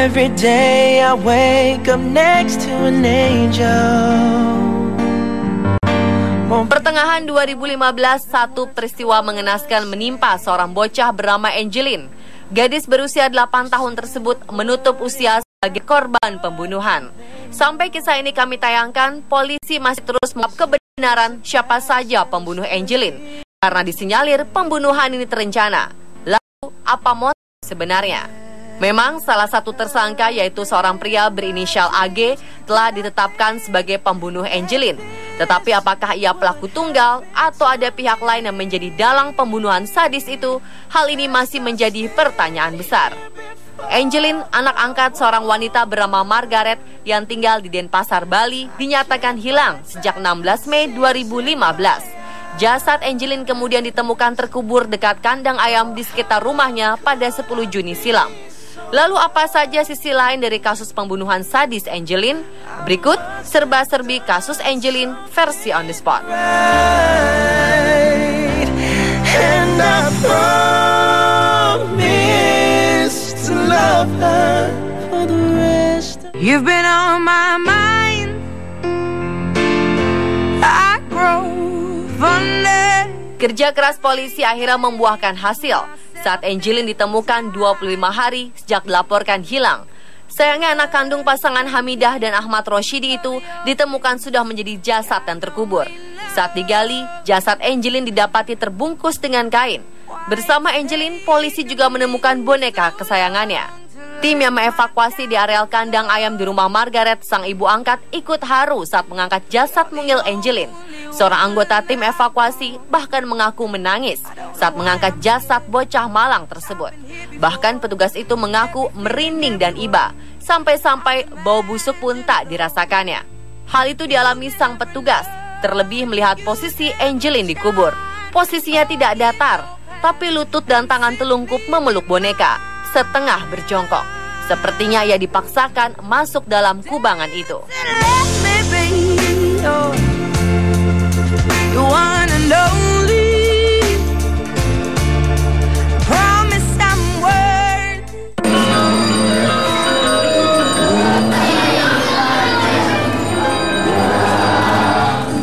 Every day I wake up next to an angel. Pertengahan 2015, satu peristiwa mengenaskan menimpa seorang bocah bernama Angelin. Gadis berusia 8 tahun tersebut menutup usia sebagai korban pembunuhan. Sampai kisah ini kami tayangkan, polisi masih terus mengungkap kebenaran siapa saja pembunuh Angelin, karena disinyalir pembunuhan ini terencana. Lalu, apa motif sebenarnya? Memang salah satu tersangka, yaitu seorang pria berinisial AG, telah ditetapkan sebagai pembunuh Angelin. Tetapi apakah ia pelaku tunggal atau ada pihak lain yang menjadi dalang pembunuhan sadis itu? Hal ini masih menjadi pertanyaan besar. Angelin, anak angkat seorang wanita bernama Margaret yang tinggal di Denpasar, Bali, dinyatakan hilang sejak 16 Mei 2015. Jasad Angelin kemudian ditemukan terkubur dekat kandang ayam di sekitar rumahnya pada 10 Juni silam. Lalu apa saja sisi lain dari kasus pembunuhan sadis Angelin? Berikut serba-serbi kasus Angelin versi On The Spot. And I promise to love her for the rest. You've been on my mind. I grow fonder. Kerja keras polisi akhirnya membuahkan hasil saat Angelin ditemukan 25 hari sejak dilaporkan hilang. Sayangnya anak kandung pasangan Hamidah dan Ahmad Roshidi itu ditemukan sudah menjadi jasad dan terkubur. Saat digali, jasad Angelin didapati terbungkus dengan kain. Bersama Angelin, polisi juga menemukan boneka kesayangannya. Tim yang mengevakuasi di areal kandang ayam di rumah Margaret, sang ibu angkat, ikut haru saat mengangkat jasad mungil Angelin. Seorang anggota tim evakuasi bahkan mengaku menangis saat mengangkat jasad bocah malang tersebut. Bahkan petugas itu mengaku merinding dan iba, sampai-sampai bau busuk pun tak dirasakannya. Hal itu dialami sang petugas, terlebih melihat posisi Angelin dikubur. Posisinya tidak datar, tapi lutut dan tangan telungkup memeluk boneka, setengah berjongkok. Sepertinya ia dipaksakan masuk dalam kubangan itu.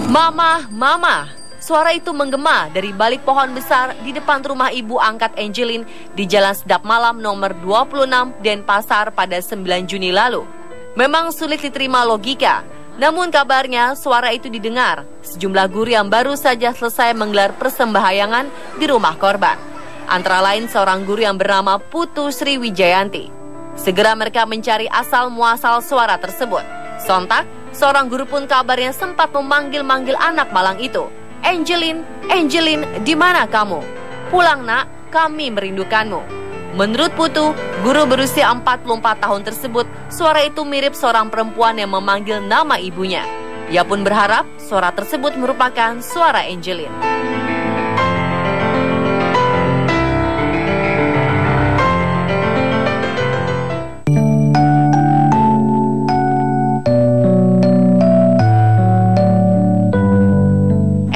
Mama, mama. Suara itu menggema dari balik pohon besar di depan rumah ibu angkat Angelin di Jalan Sedap Malam nomor 26 Denpasar pada 9 Juni lalu. Memang sulit diterima logika, namun kabarnya suara itu didengar sejumlah guru yang baru saja selesai menggelar persembahayangan di rumah korban. Antara lain seorang guru yang bernama Putu Sri Wijayanti. Segera mereka mencari asal muasal suara tersebut. Sontak, seorang guru pun kabarnya sempat memanggil-manggil anak malang itu. Angelin, Angelin, di mana kamu? Pulang nak, kami merindukanmu. Menurut Putu, guru berusia 44 tahun tersebut, suara itu mirip seorang perempuan yang memanggil nama ibunya. Ia pun berharap suara tersebut merupakan suara Angelin.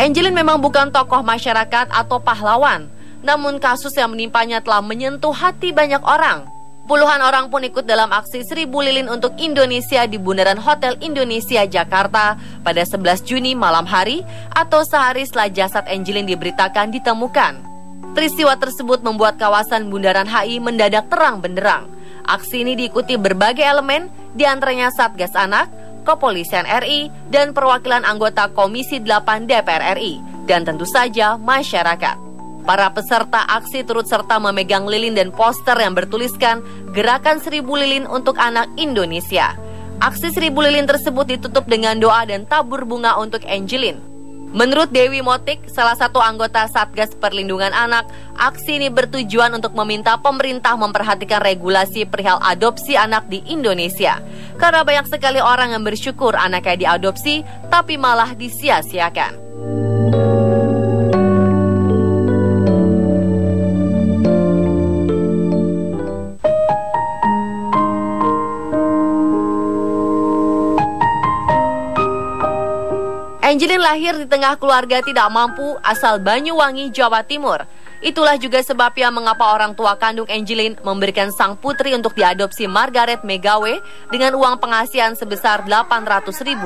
Angelin memang bukan tokoh masyarakat atau pahlawan, namun kasus yang menimpanya telah menyentuh hati banyak orang. Puluhan orang pun ikut dalam aksi 1000 lilin untuk Indonesia di Bundaran Hotel Indonesia, Jakarta pada 11 Juni malam hari atau sehari setelah jasad Angelin diberitakan ditemukan. Peristiwa tersebut membuat kawasan Bundaran HI mendadak terang benderang. Aksi ini diikuti berbagai elemen, diantaranya Satgas Anak, Kepolisian RI, dan perwakilan anggota Komisi 8 DPR RI, dan tentu saja masyarakat. Para peserta aksi turut serta memegang lilin dan poster yang bertuliskan Gerakan 1000 Lilin untuk Anak Indonesia. Aksi 1000 lilin tersebut ditutup dengan doa dan tabur bunga untuk Angelin. Menurut Dewi Motik, salah satu anggota Satgas Perlindungan Anak, aksi ini bertujuan untuk meminta pemerintah memperhatikan regulasi perihal adopsi anak di Indonesia. Karena banyak sekali orang yang bersyukur anaknya diadopsi, tapi malah disia-siakan. Angelin lahir di tengah keluarga tidak mampu asal Banyuwangi, Jawa Timur. Itulah juga sebabnya mengapa orang tua kandung Angeline memberikan sang putri untuk diadopsi Margaret Megawe dengan uang pengasihan sebesar Rp800.000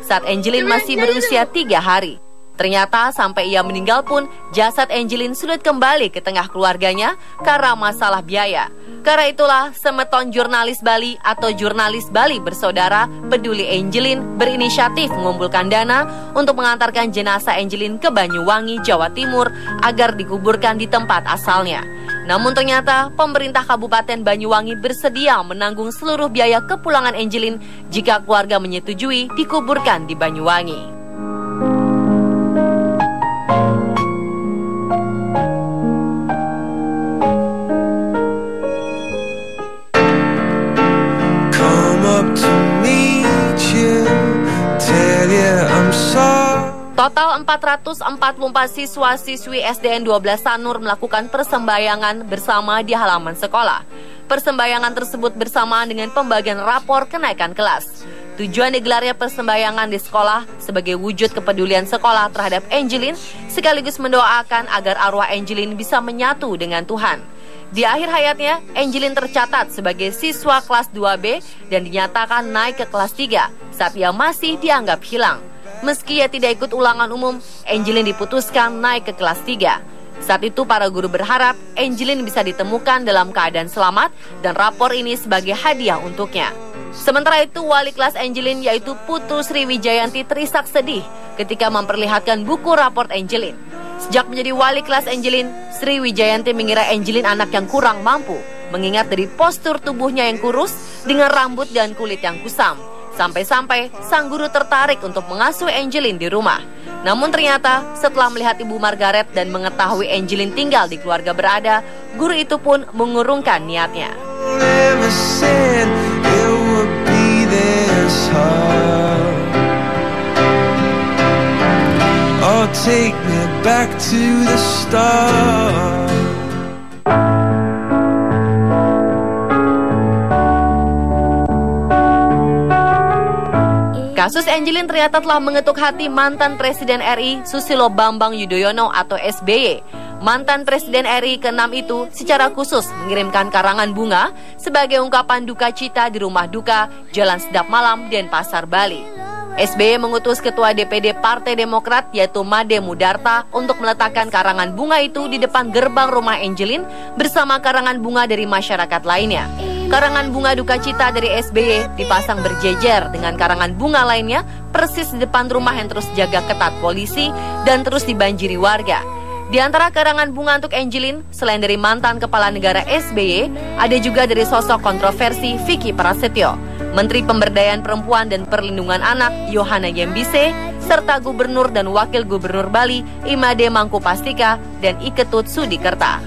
saat Angeline masih berusia 3 hari. Ternyata sampai ia meninggal pun jasad Angeline sulit kembali ke tengah keluarganya karena masalah biaya. Karena itulah Semeton Jurnalis Bali atau Jurnalis Bali Bersaudara Peduli Angeline berinisiatif mengumpulkan dana untuk mengantarkan jenazah Angeline ke Banyuwangi, Jawa Timur agar dikuburkan di tempat asalnya. Namun ternyata pemerintah Kabupaten Banyuwangi bersedia menanggung seluruh biaya kepulangan Angeline jika keluarga menyetujui dikuburkan di Banyuwangi. Total 444 siswa-siswi SDN 12 Sanur melakukan persembahyangan bersama di halaman sekolah. Persembahyangan tersebut bersamaan dengan pembagian rapor kenaikan kelas. Tujuan digelarnya persembahyangan di sekolah sebagai wujud kepedulian sekolah terhadap Angeline sekaligus mendoakan agar arwah Angeline bisa menyatu dengan Tuhan. Di akhir hayatnya, Angeline tercatat sebagai siswa kelas 2B dan dinyatakan naik ke kelas 3 saat ia masih dianggap hilang. Meski ia tidak ikut ulangan umum, Angeline diputuskan naik ke kelas 3. Saat itu para guru berharap Angeline bisa ditemukan dalam keadaan selamat dan rapor ini sebagai hadiah untuknya. Sementara itu, wali kelas Angeline yaitu Putu Sri Wijayanti terisak sedih ketika memperlihatkan buku raport Angeline. Sejak menjadi wali kelas Angeline, Sri Wijayanti mengira Angeline anak yang kurang mampu, mengingat dari postur tubuhnya yang kurus dengan rambut dan kulit yang kusam. Sampai-sampai sang guru tertarik untuk mengasuh Angeline di rumah. Namun ternyata setelah melihat Ibu Margaret dan mengetahui Angeline tinggal di keluarga berada, guru itu pun mengurungkan niatnya. Kasus Angeline ternyata telah mengetuk hati mantan Presiden RI Susilo Bambang Yudhoyono atau SBY. Mantan Presiden RI ke-6 itu secara khusus mengirimkan karangan bunga sebagai ungkapan duka cita di rumah duka Jalan Sedap Malam, Denpasar, Bali. SBY mengutus Ketua DPD Partai Demokrat yaitu Made Mudarta untuk meletakkan karangan bunga itu di depan gerbang rumah Angeline bersama karangan bunga dari masyarakat lainnya. Karangan bunga duka cita dari SBY dipasang berjejer dengan karangan bunga lainnya persis di depan rumah yang terus jaga ketat polisi dan terus dibanjiri warga. Di antara karangan bunga untuk Angeline, selain dari mantan Kepala Negara SBY, ada juga dari sosok kontroversi Vicky Prasetyo, Menteri Pemberdayaan Perempuan dan Perlindungan Anak Yohana Yembise, serta Gubernur dan Wakil Gubernur Bali Imade Mangkupastika dan Iketut Sudikerta.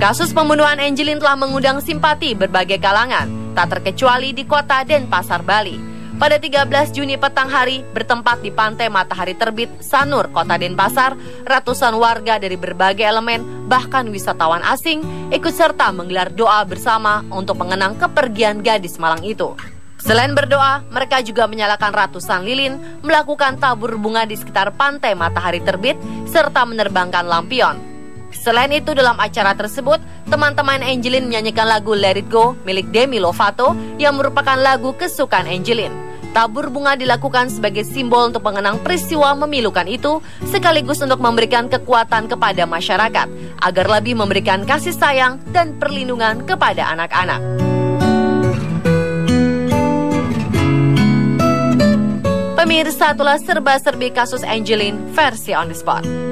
Kasus pembunuhan Angeline telah mengundang simpati berbagai kalangan, tak terkecuali di kota Denpasar, Bali. Pada 13 Juni petang hari, bertempat di Pantai Matahari Terbit, Sanur, Kota Denpasar, ratusan warga dari berbagai elemen, bahkan wisatawan asing, ikut serta menggelar doa bersama untuk mengenang kepergian gadis malang itu. Selain berdoa, mereka juga menyalakan ratusan lilin, melakukan tabur bunga di sekitar Pantai Matahari Terbit, serta menerbangkan lampion. Selain itu, dalam acara tersebut, teman-teman Angeline menyanyikan lagu Let It Go milik Demi Lovato yang merupakan lagu kesukaan Angeline. Tabur bunga dilakukan sebagai simbol untuk mengenang peristiwa memilukan itu, sekaligus untuk memberikan kekuatan kepada masyarakat, agar lebih memberikan kasih sayang dan perlindungan kepada anak-anak. Pemirsa, itulah serba-serbi kasus Angeline versi On The Spot.